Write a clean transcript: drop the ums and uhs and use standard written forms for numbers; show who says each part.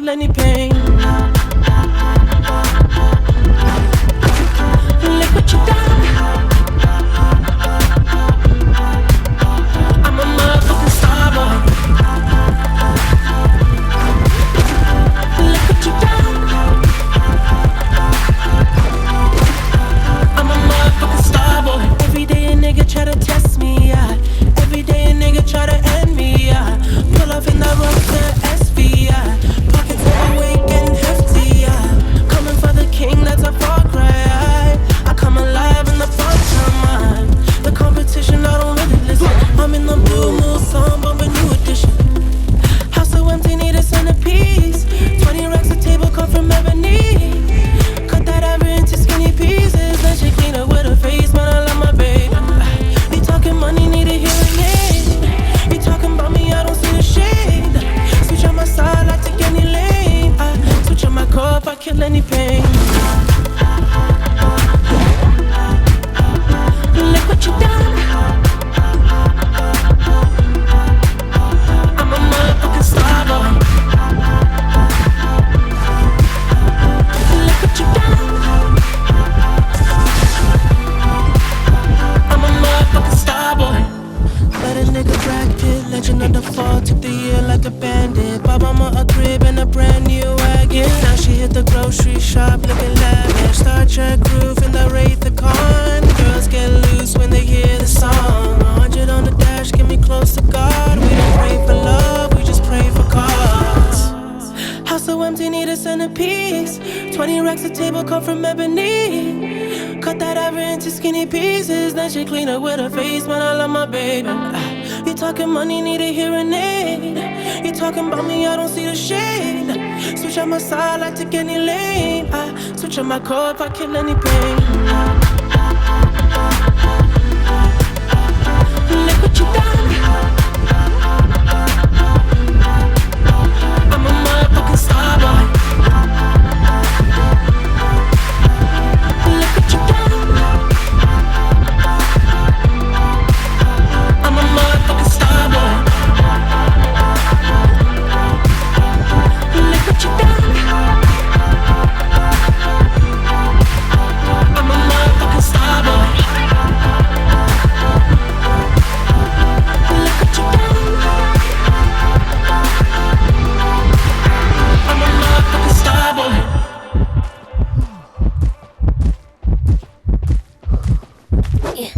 Speaker 1: kill any pain. Look what you done. I'm a motherfucking star boy. Look what you done. I'm a motherfucking star boy. Every day a nigga try to test me, yeah. Every day a nigga try to end me, yeah. Pull up in that road to SV, yeah. Pockets overweight, getting hefty, yeah. Coming for the king, that's a far cry. I come alive in the fun time. The competition, I don't really listen. I'm in the blue mood, song, bumping new edition. House so empty, need a centerpiece. 20 racks a table come from ebony. Cut that ever into skinny pieces. Then she clean up with her face, man, I love my baby. You talking money, need a hearing aid. You talking about me, I don't see the shade. Switch on my side, I take any lane. I switch on my cup, I kill any pain. Look what you done. I'm a motherfucking star boy. Look what you done. I'm a motherfucking star boy. Let a nigga Brad Pitt, legend of the fall, took the year like a bandit. Bought mama a crib and a brand new wagon. Now she hit the grocery shop looking lavish. Star Trek roof in the Wraith the Con. Girls get loose when they hear the song. 100 on the dash, get me close to God. We don't pray for love, we just pray for cause. House so empty, need a centerpiece. 20 racks a table come from ebony. Cut that ever into skinny pieces. Then she clean up with her face, man, I love my baby. You talking money, need a hearing aid. You talking about me, I don't see the shade. Switch on my side, I take any lane. I switch on my cup, I kill any pain. Look what you done. I'm a motherfucking star boy. Look what you done. I'm a motherfucking star boy. Look what you done. I'm a motherfucking star boy. Look what you done. I'm a motherfucking star boy.
Speaker 2: Yeah.